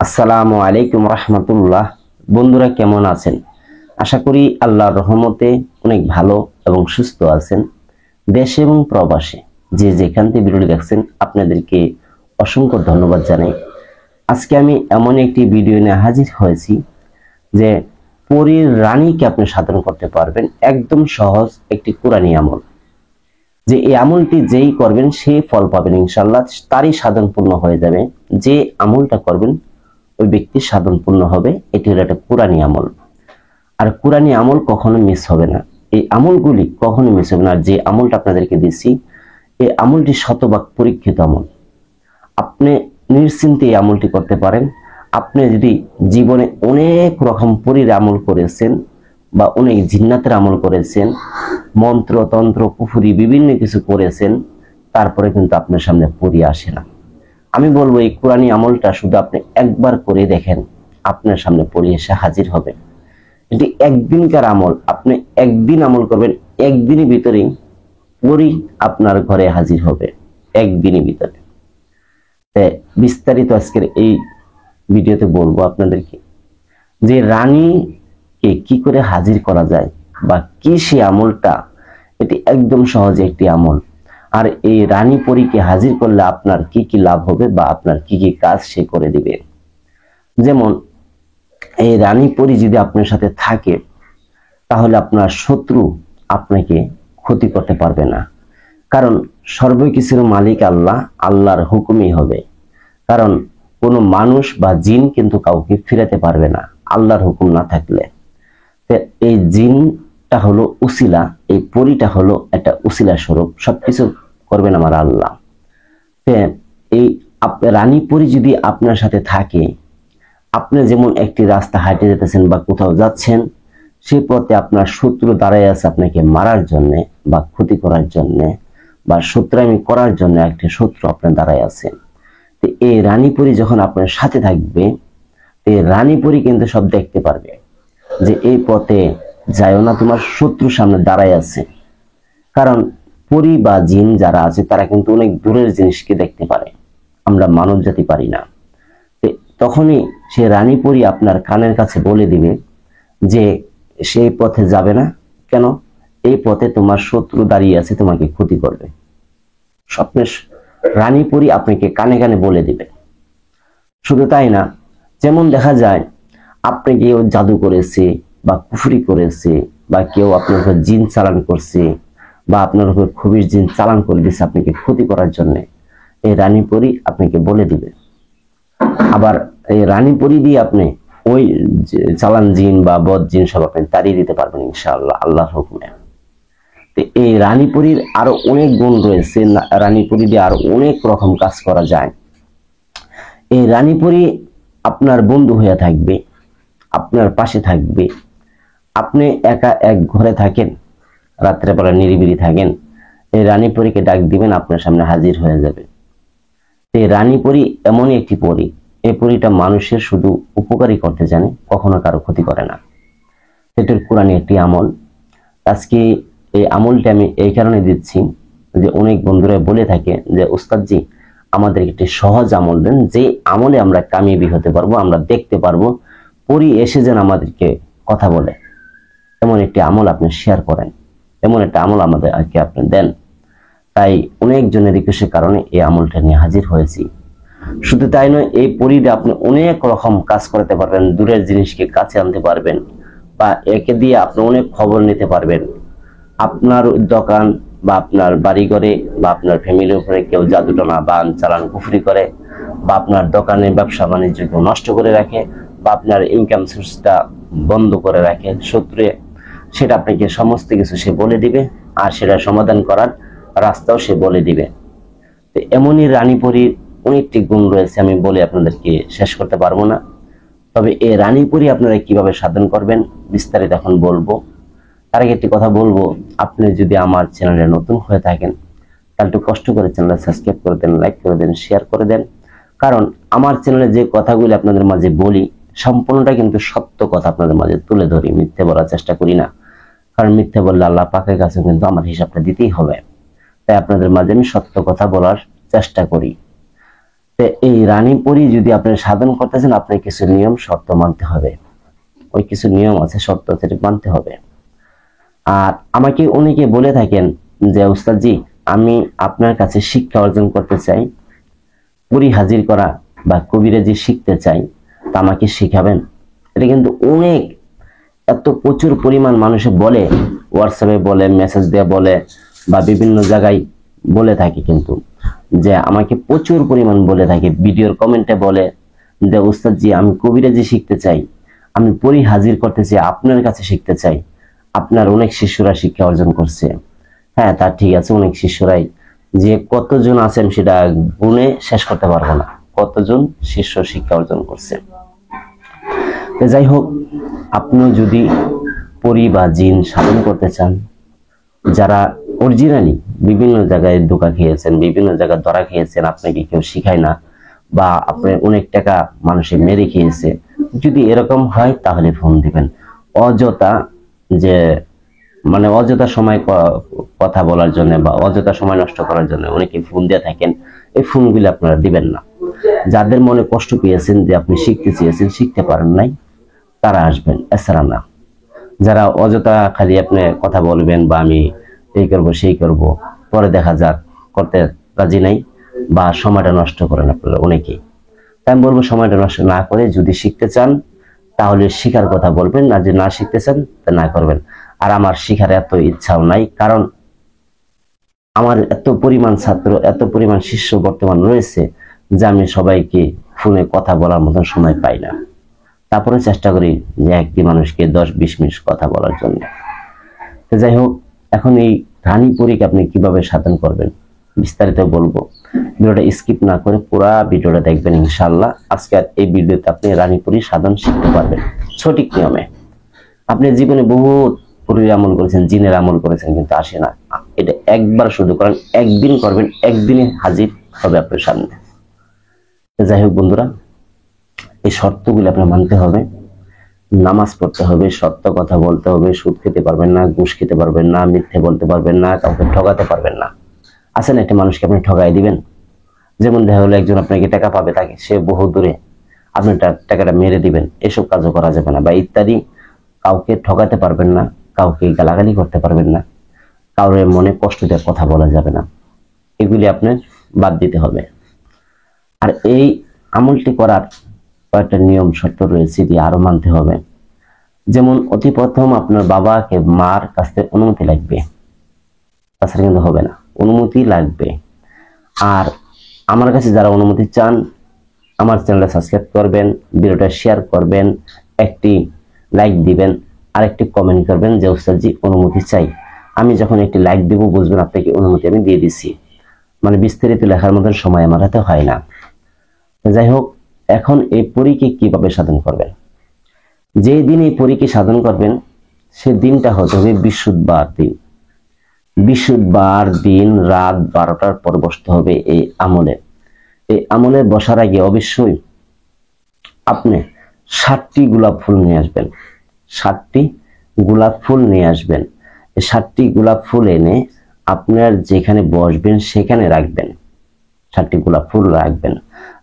আসসালামু আলাইকুম রহমতুল্লাহ। বন্ধুরা কেমন আছেন? আশা করি আল্লাহর রহমতে অনেক ভালো এবং সুস্থ আছেন। দেশে এবং প্রবাসে যে যেখান থেকে ভিডিওটি দেখছেন আপনাদেরকে অসংখ্য ধন্যবাদ জানাই। আজকে আমি এমন একটি ভিডিও নিয়ে হাজির হয়েছি যে পরীর রানীকে আপনি সাধন করতে পারবেন। একদম সহজ একটি কোরআনী আমল, যে এই আমলটি যেই করবেন সেই ফল পাবেন ইনশাআল্লাহ, তারই সাধন পূর্ণ হয়ে যাবে। যে আমলটা করবেন ওই ব্যক্তির সাধন পূর্ণ হবে। এটি হলো একটা কোরআনী আমল, আর কোরআনী আমল কখনো মিস হবে না। এই আমলগুলি কখনো মিস হবে না। আর যে আমলটা আপনাদেরকে দিচ্ছি এই আমলটি শতভাগ পরীক্ষিত আমল। আপনি নিশ্চিন্তে এই আমলটি করতে পারেন। আপনি যদি জীবনে অনেক রকম পরীর আমল করেছেন বা অনেক জিন্নাতের আমল করেছেন, মন্ত্র তন্ত্র কুফরি বিভিন্ন কিছু করেছেন, তারপরে কিন্তু আপনার সামনে পরী আসে না। আমি বলবো এই কোরআনী আমলটা শুধু আপনি একবার করে দেখেন, আপনার সামনে পরী এসে হাজির হবে। এটি একদিনকার আমল, আপনি একদিন আমল করবেন, একদিনের ভিতরেই পরী আপনার ঘরে হাজির হবে, একদিনের ভিতরে। বিস্তারিত আজকের এই ভিডিওতে বলবো আপনাদেরকে যে রানীকে কি করে হাজির করা যায় বা কি সে আমলটা। এটি একদম সহজে একটি আমল। আর এই রানী পরীকে হাজির করলে আপনার কি কি লাভ হবে বা আপনার কি কি কাজ সে করে দিবে। যেমন এই রানী পরী যদি আপনার সাথে থাকে তাহলে আপনার শত্রু আপনাকে ক্ষতি করতে পারবে না, কারণ সর্বকিছুর মালিক আল্লাহ, আল্লাহর হুকুমই হবে। কারণ কোনো মানুষ বা জিন কিন্তু কাউকে ফিরাতে পারবে না আল্লাহর হুকুম না থাকলে। এই জিনটা হলো উসিলা, এই পরীটা হলো একটা উসিলা স্বরূপ, সবকিছু করবেন আমার আল্লাহ। এই রানী পরী যদি আপনার সাথে থাকে, আপনি যেমন একটি রাস্তা হাঁটে যেতেছেন বা কোথাও যাচ্ছেন, সেই পথে আপনার শত্রু দাঁড়ায় আছে আপনাকে মারার জন্য বা ক্ষতি করার জন্য বা শত্রুতামি করার জন্য, একটি শত্রু আপনার দাঁড়ায় আছে। তো এই রানী পরী যখন আপনার সাথে থাকবে, এই রানী পরী কিন্তু সব দেখতে পারবে যে এই পথে যাইও না, তোমার শত্রু সামনে দাঁড়ায় আছে। কারণ পরী বা জিন যারা আছে তারা কিন্তু অনেক দূরের জিনিসকে দেখতে পারে, আমরা মানব জাতি পারি না। তখনই সে রানী পরী আপনার কানের কাছে বলে দিবে যে সেই পথে যাবে না, কেন? এই পথে তোমার শত্রু দাঁড়িয়ে আছে, তোমাকে ক্ষতি করবে। স্বপ্নের রানী পরী আপনাকে কানে কানে বলে দিবে। শুধু তাই না, যেমন দেখা যায় আপনি কেউ জাদু করেছে বা কুফরি করেছে বা কেউ আপনার উপর জিন চালান করছে বা আপনার উপর খুবই জিন চালান করে দিচ্ছে আপনাকে ক্ষতি করার জন্য, এই রানী পরী আপনাকে বলে দিবে। আবার এই রানী পরী দিয়ে আপনি ওই চালান জিন বা বদ জিন সব আপনি তাড়িয়ে দিতে পারবেন ইনশাআল্লাহ, আল্লাহর হুকুমে। এই রানী পরীর আরো অনেক গুণ রয়েছে, রানী পরী দিয়ে আরো অনেক রকম কাজ করা যায়। এই রানী পরী আপনার বন্ধু হয়ে থাকবে, আপনার পাশে থাকবে। আপনি একা এক ঘরে থাকেন, রাত্রেবেলা নিরিবিলি থাকেন, এই রানী পরীকে ডাক দিবেন, আপনার সামনে হাজির হয়ে যাবে। এই রানী পরী এমনই একটি পরী, এই পরীটা মানুষের শুধু উপকারী করতে জানে, কখনো কারো ক্ষতি করে না। এটির কোরআনী একটি আমল। আজকে এই আমলটা আমি এই কারণে দিচ্ছি যে অনেক বন্ধুরা বলে থাকে যে উস্তাদজি আমাদের একটি সহজ আমল দেন, যে আমলে আমরা কামিয়াবি হতে পারবো, আমরা দেখতে পারবো পরী এসে যেন আমাদেরকে কথা বলে। এমন একটি আমল আপনি শেয়ার করেন, এমন একটা আমল আমাদের আজকে আপনি দেন। তাই অনেক জনের রিকোয়েস্টের কারণে এই আমলটা নিয়ে হাজির হয়েছি। শুধু তাই নয়, এই পরীতে আপনি অনেক রকম কাজ করতে পারবেন, দূরের জিনিসকে কাছে আনতে পারবেন বা একে দিয়ে আপনি অনেক খবর নিতে পারবেন। আপনার দোকান বা আপনার বাড়িঘরে বা আপনার ফ্যামিলির উপরে কেউ জাদুটনা বা চালান কুফরি করে বা আপনার দোকানে ব্যবসা বাণিজ্যকে নষ্ট করে রাখে বা আপনার ইনকাম সোর্সটা বন্ধ করে রাখে শত্রু, সেটা আপনাকে সমস্ত কিছু সে বলে দিবে, আর সেটা সমাধান করার রাস্তাও সে বলে দিবে। তো এমনই রানী পরীর অনেকটি গুণ রয়েছে, আমি বলে আপনাদেরকে শেষ করতে পারবো না। তবে এই রানী পরী আপনারা কিভাবে সাধন করবেন বিস্তারিত এখন বলবো। তার আগে একটি কথা বলবো, আপনি যদি আমার চ্যানেলে নতুন হয়ে থাকেন তাহলে একটু কষ্ট করে চ্যানেলটা সাবস্ক্রাইব করে দেন, লাইক করে দেন, শেয়ার করে দেন। কারণ আমার চ্যানেলে যে কথাগুলি আপনাদের মাঝে বলি সম্পূর্ণটা কিন্তু সত্য কথা আপনাদের মাঝে তুলে ধরি, মিথ্যে বলার চেষ্টা করি না। কারণ মিথ্যে বললে আল্লাহ পাকের কাছে কিন্তু আমার হিসাবটা দিতেই হবে। তাই আপনাদের মাঝে আমি সত্য কথা বলার চেষ্টা করি। এই রানী পরি যদি আপনি সাধন করতেছেন, আপনার কিছু নিয়ম শর্ত মানতে হবে। ওই কিছু নিয়ম আছে, শর্ত সেটা মানতে হবে। আর আমাকে অনেকে বলে থাকেন যে উস্তাদজি, আমি আপনার কাছে শিক্ষা অর্জন করতে চাই, পরি হাজির করা বা কবিরাজি শিখতে চাই, তা আমাকে শিখাবেন। এটা কিন্তু অনেক, এত প্রচুর পরিমাণ মানুষে বলে, হোয়াটসঅ্যাপে বলে, মেসেজ দিয়ে বলে, বা বিভিন্ন জায়গায় বলে থাকে, কিন্তু যে আমাকে প্রচুর পরিমাণ বলে থাকে, ভিডিওর কমেন্টে বলে যে উস্তাদজি, আমি কবিরাজি শিখতে চাই, আমি পরি হাজির করতে চাই, আপনার কাছে শিখতে চাই। আপনার অনেক শিষ্যরা শিক্ষা অর্জন করছে। হ্যাঁ, তা ঠিক আছে, অনেক শিষ্যরাই, যে কতজন আছেন সেটা গুণে শেষ করতে পারবো না, কতজন শিষ্য শিক্ষা অর্জন করছে। যাই হোক, আপনি যদি পরি বা জিন সাধন করতে চান, যারা অরিজিনালি বিভিন্ন জায়গায় ধোঁকা খেয়েছেন, বিভিন্ন জায়গায় ধরা খেয়েছেন, আপনাকে কেউ শিখায় না, বা আপনার অনেক টাকা মানুষে মেরে খেয়েছে, যদি এরকম হয় তাহলে ফোন দিবেন। অযথা যে অযথা সময় কথা বলার জন্য বা অযথা সময় নষ্ট করার জন্য অনেকে ফোন দিয়ে থাকেন, এই ফোনগুলো আপনারা দিবেন না। যাদের মনে কষ্ট পেয়েছেন, যে আপনি শিখতে চেয়েছেন শিখতে পারেন নাই, তারা আসবেন, এছাড়া না। যারা অযথা খালি আপনি কথা বলবেন বা আমি এই করব সেই করব, পরে দেখা যাক, করতে রাজি নাই, বা সময়টা নষ্ট করেন আপনারা অনেকেই। তাই আমি বলবো, সময়টা নষ্ট না করে যদি শিখতে চান তাহলে শিখার কথা বলবেন, না যে না শিখতে চান তা না করবেন। আর আমার শিখার এত ইচ্ছাও নাই, কারণ আমার এত পরিমাণ ছাত্র, এত পরিমাণ শিষ্য বর্তমান রয়েছে যে আমি সবাইকে ফোনে কথা বলার মতন সময় পাই না। তারপরে চেষ্টা করি যে একটি মানুষকে 10-20 মিনিট কথা বলার জন্য। তো যাই হোক, এখন এই রানী পরীকে আপনি কিভাবে সাধন করবেন বিস্তারিত বলবো। ভিডিওটা স্কিপ না করে পুরো ভিডিওটা দেখবেন, ইনশাআল্লাহ আজকের এই ভিডিওতে আপনি রানী পরী সাধন শিখতে পারবেন সঠিক নিয়মে। আপনি জীবনে বহুত পরীর আমল করেছেন, জিনের আমল করেছেন, কিন্তু আসে না। এটা একবার শুধু করেন, একদিন করবেন, একদিনে হাজির হবে আপনার সামনে। যাই হোক বন্ধুরা, এই শর্তগুলো আপনার মানতে হবে। নামাজ পড়তে হবে, সত্য কথা বলতে হবে, সুদ খেতে পারবেন না, ঘুষ খেতে পারবেন না, মিথ্যে বলতে পারবেন না, কাউকে ঠকাতে পারবেন না। আছেন একটা মানুষকে আপনি ঠকাই দিবেন, যেমন দেখা হলো একজন আপনাকে টাকা পাবে, তাকে সে বহু দূরে, আপনি টাকাটা মেরে দিবেন, এসব কাজও করা যাবে না। বা ইত্যাদি, কাউকে ঠকাতে পারবেন না, কাউকে গালাগালি করতে পারবেন না, কারোর মনে কষ্ট দেওয়ার কথা বলা যাবে না। এগুলি আপনার বাদ দিতে হবে। আর এই আমলটি করার কয়েকটা নিয়ম শর্ত রয়েছে, দিয়ে আরো মানতে হবে। যেমন অতি প্রথম আপনার বাবাকে মার কাছ থেকে অনুমতি লাগবে, তাছাড়া কিন্তু হবে না, অনুমতি লাগবে। আর আমার কাছে যারা অনুমতি চান, আমার চ্যানেলটা সাবস্ক্রাইব করবেন, ভিডিওটা শেয়ার করবেন, একটি লাইক দিবেন, আর একটি কমেন্ট করবেন যে উস্তাদজি অনুমতি চাই। আমি যখন একটি লাইক দিব, বুঝবেন আপনাকে অনুমতি আমি দিয়ে দিছি। বিস্তারিত লেখার মতন সময় আমার হাতে হয় না। যাই হোক, এখন এই পরীকে কিভাবে সাধন করবেন। যে দিন এই পরীকে সাধন করবেন, সে দিনটা হতে হবে বৃহস্পতিবার দিন। বৃহস্পতিবার দিন রাত 12টার পর বসতে হবে এই আমলে। এই আমলে বসার আগে অবশ্যই আপনি 7টি গোলাপ ফুল নিয়ে আসবেন। 7টি গোলাপ ফুল নিয়ে আসবেন। এই 7টি গোলাপ ফুল এনে আপনার যেখানে বসবেন সেখানে রাখবেন। 7টি গোলাপ ফুল রাখবেন।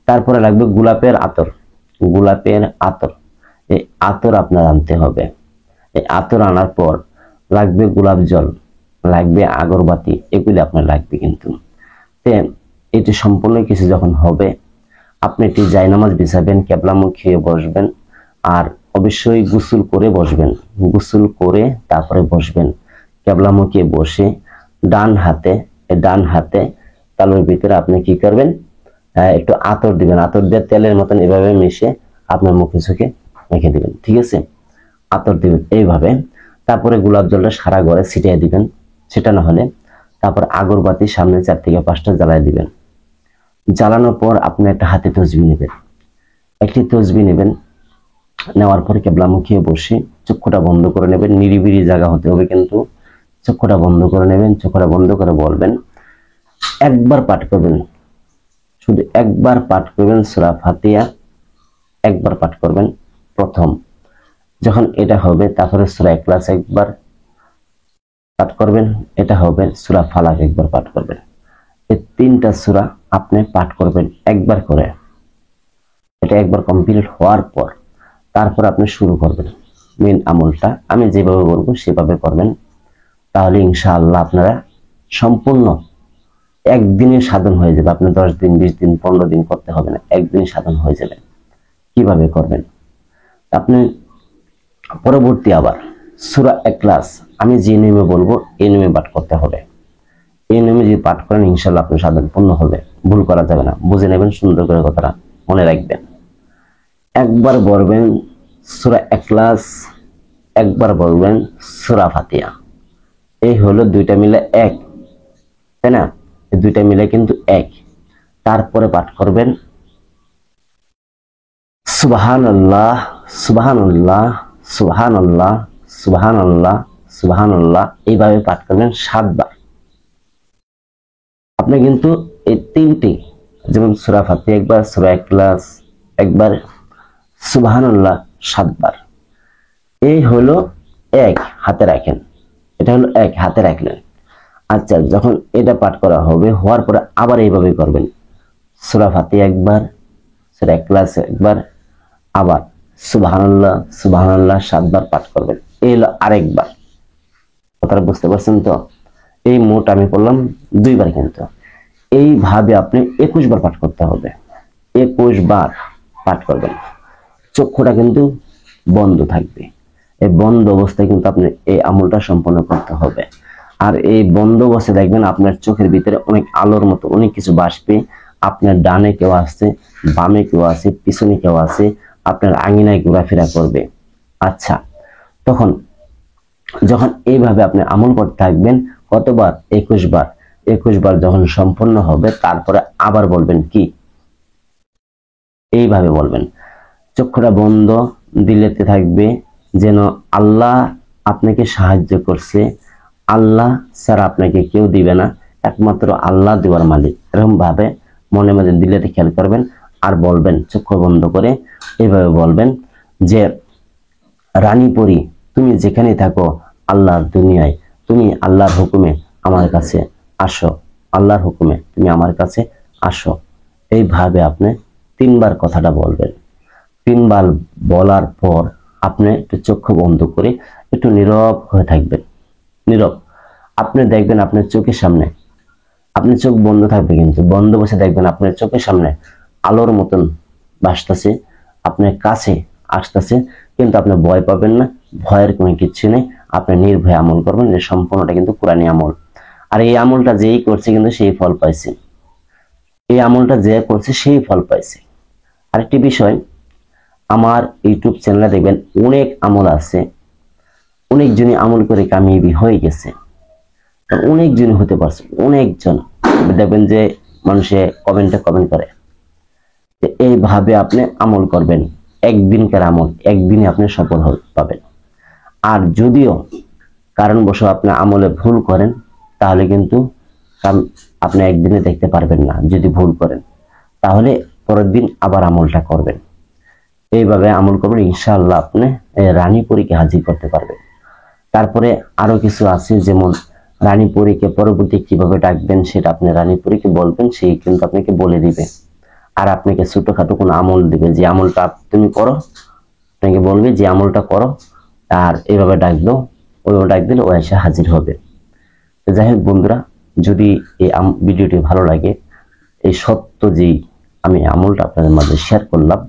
তারপরে লাগবে গোলাপের আতর। গোলাপের আতর, এই আতর আপনার আনতে হবে। এই আতর আনার পর লাগবে গোলাপ জল, লাগবে আগরবাতি, এগুলি আপনার লাগবে। কিন্তু এটি সম্পূর্ণ কিছু যখন হবে, আপনি একটি জায়নামাজ বিছাবেন, কেবলামুখী হয়ে বসবেন, আর অবশ্যই গোসল করে বসবেন। গোসল করে তারপরে বসবেন। কেবলামুখী বসে ডান হাতে তালুর ভিতরে আপনি কি করবেন, একটু আতর দিবেন। আতর দিয়ে তেলের মতন এভাবে মিশে আপনার মুখে চোখে মেখে দিবেন। ঠিক আছে, আতর দিবেন এইভাবে। তারপরে গোলাপ জলটা সারা ঘরে ছিটিয়ে দিবেন, ছিটানো হলে তারপর আগরবাতি সামনে 4 থেকে 5টা জ্বালায় দিবেন। জ্বালানোর পর আপনি একটা হাতে তসবি নেবেন, একটি তসবি নেবেন। নেওয়ার পর কেবলামুখী বসে চক্ষুটা বন্ধ করে নেবেন। নিরিবিলি জায়গা হতে হবে, কিন্তু চক্ষুটা বন্ধ করে নেবেন। চক্ষুটা বন্ধ করে বলবেন, একবার পাঠ করবেন, শুধু একবার পাঠ করবেন সূরা ফাতিহা, একবার পাঠ করবেন প্রথম। যখন এটা হবে তারপরে সূরা ইখলাস একবার পাঠ করবেন, এটা হবে সূরা ফালাক একবার পাঠ করবেন। এই 3টা সূরা আপনি পাঠ করবেন একবার করে। এটা একবার কমপ্লিট হওয়ার পর তারপর আপনি শুরু করবেন মেন আমলটা। আমি যেভাবে বলবো সেভাবে করবেন, তাহলে ইনশাআল্লাহ আপনারা সম্পূর্ণ একদিনে সাধন হয়ে যাবে। আপনি 10 দিন 20 দিন 15 দিন করতে হবে না, একদিন সাধন হয়ে যাবে। কিভাবে করবেন? আপনি পরবর্তী আবার সূরা ইখলাস আমি যে নিয়মে বলবো এই নিয়মে পাঠ করতে হবে। এই নিয়মে যদি পাঠ করেন ইনশাআল্লাহ আপনার সাধন পূর্ণ হবে, ভুল করা যাবে না। বুঝে নেবেন, সুন্দর করে কথাটা মনে রাখবেন। একবার বলবেন সূরা ইখলাস, একবার বলবেন সূরা ফাতিহা। এই হলো দুইটা মিলে এক, তাই না? এই দুইটা মিলে কিন্তু এক। তারপরে পাঠ করবেন সুবহানাল্লাহ সুবহানাল্লাহ সুবহানাল্লাহ সুবহানাল্লাহ সুবহানাল্লাহ, এইভাবে পাঠ করবেন 7 বার। আপনি কিন্তু এই তিনটি, যেমন সূরা ফাতিহা একবার, সূরা ইখলাস একবার, সুবহানাল্লাহ 7 বার। এই হলো এক, হাতে রাখেন। এটা হলো এক, হাতে রাখলেন। আচ্ছা, যখন এটা পাঠ করা হবে, হওয়ার পরে আবার এইভাবে করবেন। সূরা ফাতিহা একবার, সূরা ইখলাস একবার, আবার সুবহানাল্লাহ সুবহানাল্লাহ 7 বার পাঠ করবেন। এই হলো আরেকবার। কথাটা বুঝতে পারছেন তো? এই মোট আমি করলাম 2 বার, কিন্তু এইভাবে আপনি 21 বার পাঠ করতে হবে। 21 বার পাঠ করবেন। চক্ষুটা কিন্তু বন্ধ থাকবে। এই বন্ধ অবস্থায় কিন্তু আপনি এই আমলটা সম্পন্ন করতে হবে। আর এই বন্ধ অবস্থায় দেখবেন আপনার চোখের ভিতরে অনেক আলোর মতো অনেক কিছু ভাসবে। আপনার ডানে কেউ আছে, বামে কেউ আছে, পিছনে কেউ আছে, আপনার আঙিনায় ঘোরাফেরা করবে। আচ্ছা, তখন যখন এইভাবে আপনি আমল করতে থাকবেন, কতবার? 21 বার। 21 বার যখন সম্পন্ন হবে তারপরে আবার বলবেন কি, এইভাবে বলবেন, চক্ষুটা বন্ধ দিলেতে থাকবে, যেন আল্লাহ আপনাকে সাহায্য করছে, আল্লাহ ছাড়া আপনাকে কেউ দিবে না, একমাত্র আল্লাহ দেওয়ার মালিক। এরকম ভাবে মনে মনে দিলেতে খেয়াল করবেন। আর বলবেন চক্ষু বন্ধ করে, এইভাবে বলবেন যে রানী পরী, তুমি যেখানে থাকো আল্লাহর দুনিয়ায়, তুমি আল্লাহর হুকুমে আমার কাছে আসো, আল্লাহর হুকুমে তুমি আমার কাছে আসো। এইভাবে আপনি 3 বার কথাটা বলবেন। 3 বার বলার পর আপনি একটু চক্ষু বন্ধ করে একটু নীরব হয়ে থাকবেন। নীরব। আপনি দেখবেন আপনার চোখের সামনে, আপনি চোখ বন্ধ থাকবে কিন্তু বন্ধ বসে দেখবেন আপনার চোখের সামনে আলোর মতন ভাসতেছে, আপনার কাছে আসতেছে, কিন্তু আপনি ভয় পাবেন না। ভয়ের কোনো কিছু নেই। আপনি নির্ভয়ে আমল করবেন। এই সম্পূর্ণটা কিন্তু কোরআনী আমল। আর এই আমলটা যেই করছে কিন্তু সেই ফল পাইছে। এই আমলটা যে করছে সেই ফল পাইছে। আরেকটি বিষয়, আমার ইউটিউব চ্যানেলে দেখবেন অনেক আমল আছে, অনেকজনই আমল করে কামিয়াবি হয়ে গেছে, অনেকজন হতে পারছে, অনেকজন দেখবেন যে মানুষে কমেন্ট করে। এইভাবে আপনি আমল করবেন, একদিনকার আমল, একদিনে আপনি সফল পাবেন। আর যদিও কারণবশত আপনি আমলে ভুল করেন, তাহলে কিন্তু আপনি একদিনে দেখতে পারবেন না। যদি ভুল করেন তাহলে পরের দিন আবার আমলটা করবেন। এইভাবে আমল করবেন, ইনশাআল্লাহ আপনি রানী পরীকে হাজির করতে পারবেন। তারপরে আরো কিছু আছে, যেমন রানী পরীকে পরবর্তী কিভাবে ডাকবেন সেটা আপনি রানী পরীকে বলবেন, সেই কিন্তু আপনাকে বলে দিবে। আর আপনাকে ছোটখাটো কোনো আমল দিবে, যে আমলটা তুমি করো, আপনাকে বলবে যে আমলটা করো, আর এইভাবে ডাক দাও, ওইভাবে ডাক দিলে ও এসে হাজির হবে। যাই হোক বন্ধুরা, যদি এই ভিডিওটি ভালো লাগে, এই সত্য যেই আমি আমলটা আপনাদের মাঝে শেয়ার করলাম,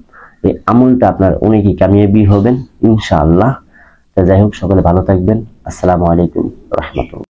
এই আমলটা আপনার অনেকেই কামিয়াবি হবেন ইনশাআল্লাহ। যাই হোক, সকলে ভালো থাকবেন। আসসালামু আলাইকুম রাহমাতুল্লাহ।